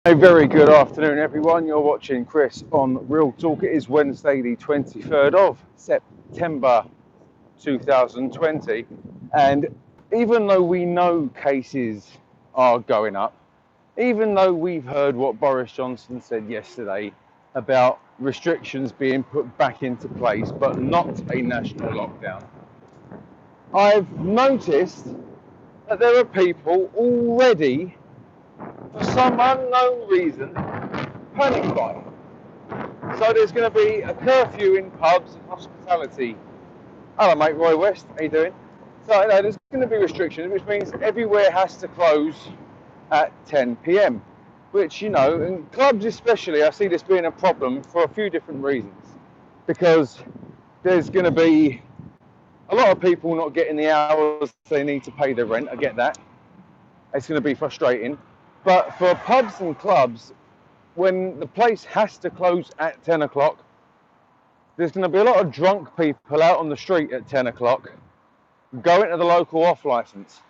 A very good afternoon, everyone. You're watching Chris on Real Talk. It is Wednesday, the 23rd of September 2020. And even though we know cases are going up, even though we've heard what Boris Johnson said yesterday about restrictions being put back into place, but not a national lockdown, I've noticed that there are people already, for some unknown reason, panic buying. So there's going to be a curfew in pubs and hospitality. Hello, mate. Roy West. How you doing? So there's going to be restrictions, which means everywhere has to close at 10 p.m. Which, in clubs especially, I see this being a problem for a few different reasons. Because there's going to be a lot of people not getting the hours they need to pay their rent. I get that. It's going to be frustrating. But for pubs and clubs, when the place has to close at 10 o'clock, there's going to be a lot of drunk people out on the street at 10 o'clock going to the local off license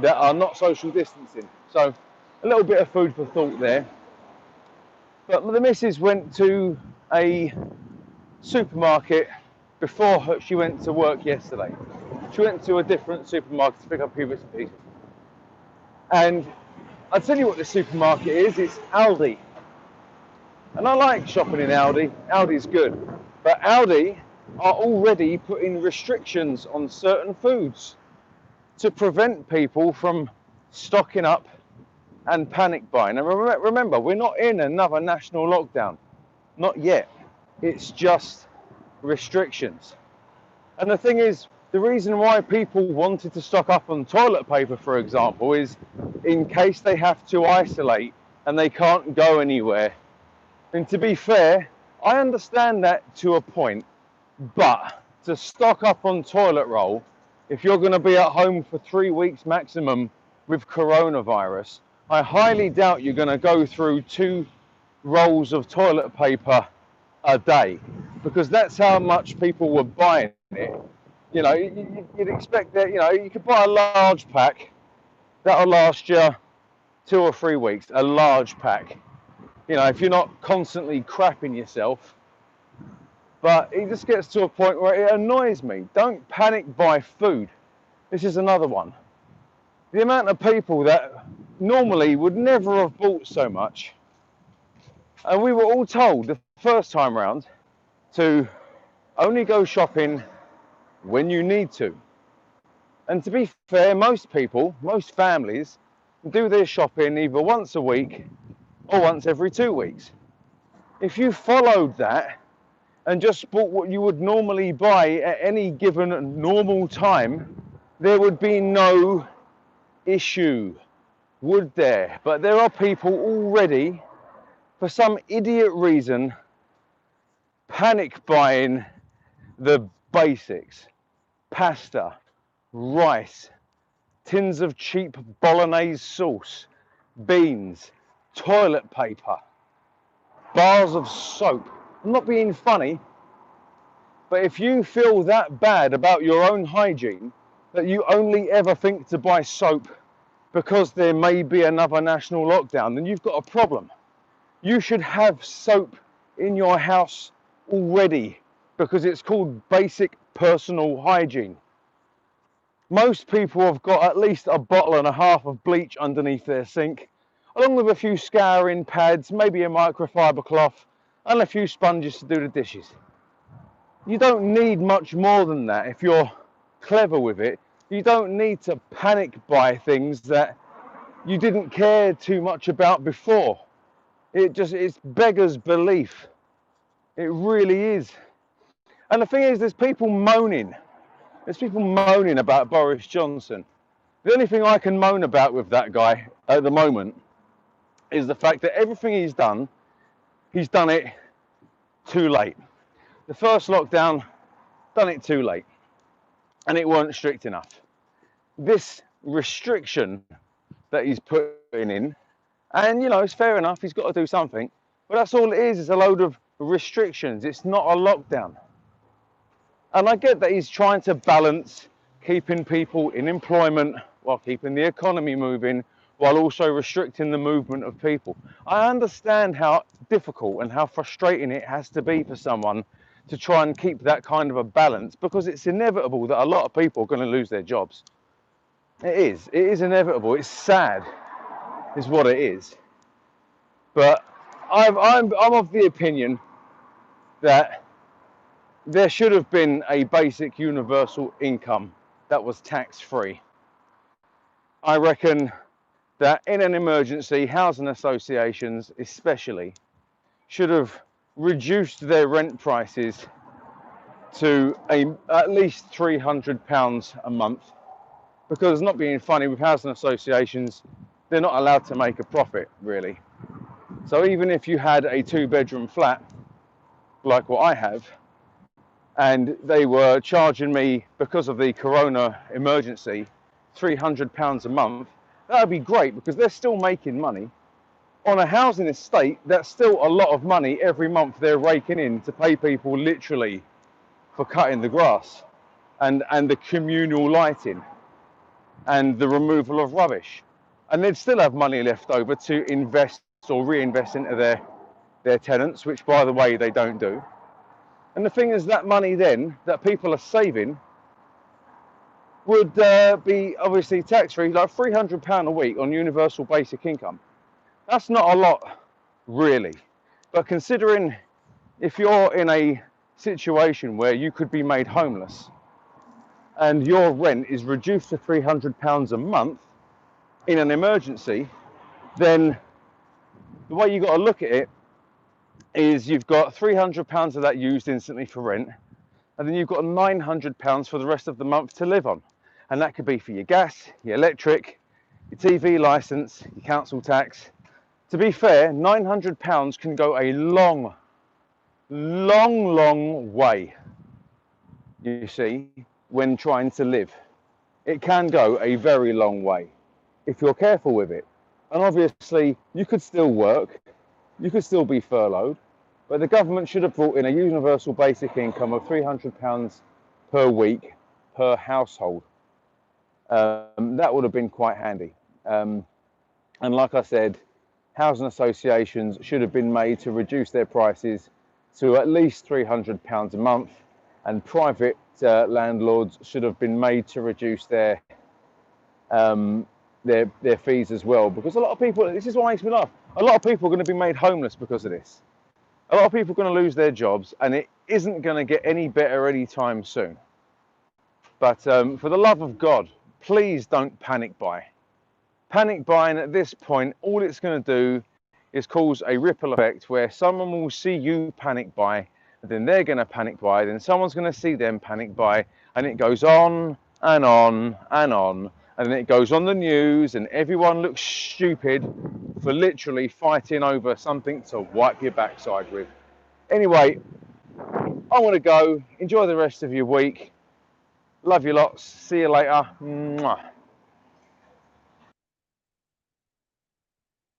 that are not social distancing. So a little bit of food for thought there. But the missus went to a supermarket before she went to work yesterday. She went to a different supermarket to pick up a few bits and pieces. And I'll tell you what this supermarket is. It's Aldi. And I like shopping in Aldi. Aldi's good. But Aldi are already putting restrictions on certain foods to prevent people from stocking up and panic buying. And remember, we're not in another national lockdown. Not yet. It's just restrictions. And the thing is, the reason why people wanted to stock up on toilet paper, for example, is in case they have to isolate and they can't go anywhere. And to be fair, I understand that to a point, but to stock up on toilet roll, if you're going to be at home for 3 weeks maximum with coronavirus, I highly doubt you're going to go through 2 rolls of toilet paper a day, because that's how much people were buying it. You'd expect that, you could buy a large pack, that'll last you 2 or 3 weeks, a large pack. If you're not constantly crapping yourself. But it just gets to a point where it annoys me. Don't panic buy food. This is another one. The amount of people that normally would never have bought so much. And we were all told the first time round to only go shopping when you need to. And to be fair, most people, most families, do their shopping either once a week or once every 2 weeks. If you followed that and just bought what you would normally buy at any given normal time, there would be no issue, would there? But there are people already, for some idiot reason, panic buying the basics. Pasta, rice, tins of cheap bolognese sauce, beans, toilet paper, bars of soap. I'm not being funny, but if you feel that bad about your own hygiene that you only ever think to buy soap because there may be another national lockdown, then you've got a problem. You should have soap in your house already, because it's called basic personal hygiene. Most people have got at least a bottle and a half of bleach underneath their sink, along with a few scouring pads, maybe a microfiber cloth, and a few sponges to do the dishes. You don't need much more than that if you're clever with it. You don't need to panic buy things that you didn't care too much about before. It beggars belief. It really is. And the thing is, there's people moaning. There's people moaning about Boris Johnson. The only thing I can moan about with that guy at the moment is the fact that everything he's done it too late. The first lockdown, done it too late. And it weren't strict enough. This restriction that he's putting in, and it's fair enough, he's got to do something, but that's all it is a load of restrictions. It's not a lockdown. And I get that he's trying to balance keeping people in employment while keeping the economy moving, while also restricting the movement of people. I understand how difficult and how frustrating it has to be for someone to try and keep that kind of a balance, because it's inevitable that a lot of people are going to lose their jobs. It is inevitable. It's sad, is what it is. But I'm of the opinion that there should have been a basic universal income that was tax-free. I reckon that in an emergency, housing associations especially should have reduced their rent prices to at least £300 a month, because, not being funny, with housing associations, they're not allowed to make a profit really. So even if you had a 2-bedroom flat like what I have, and they were charging me, because of the corona emergency, £300 a month, that would be great, because they're still making money. On a housing estate, that's still a lot of money every month they're raking in to pay people literally for cutting the grass and the communal lighting and the removal of rubbish. And they'd still have money left over to invest or reinvest into their tenants, which, by the way, they don't do. And the thing is, that money then that people are saving would be obviously tax-free, like £300 a week on universal basic income. That's not a lot, really. But considering if you're in a situation where you could be made homeless and your rent is reduced to £300 a month in an emergency, then the way you got to look at it is you've got £300 of that used instantly for rent, and then you've got £900 for the rest of the month to live on. And that could be for your gas, your electric, your TV licence, your council tax. To be fair, £900 can go a long way, you see, when trying to live. It can go a very long way if you're careful with it. And obviously, you could still work, you could still be furloughed, but the government should have brought in a universal basic income of £300 per week per household. That would have been quite handy. And like I said, housing associations should have been made to reduce their prices to at least £300 a month, and private landlords should have been made to reduce their fees as well, because a lot of people, this is what makes me laugh, a lot of people are going to be made homeless because of this. A lot of people are going to lose their jobs, and it isn't going to get any better anytime soon. But for the love of God, please don't panic buy. Panic buying at this point, all it's going to do is cause a ripple effect where someone will see you panic buy, and then they're going to panic buy, then someone's going to see them panic buy, and it goes on and on and on. And then it goes on the news, and everyone looks stupid for literally fighting over something to wipe your backside with. Anyway, I want to go. Enjoy the rest of your week. Love you lots. See you later. Mwah.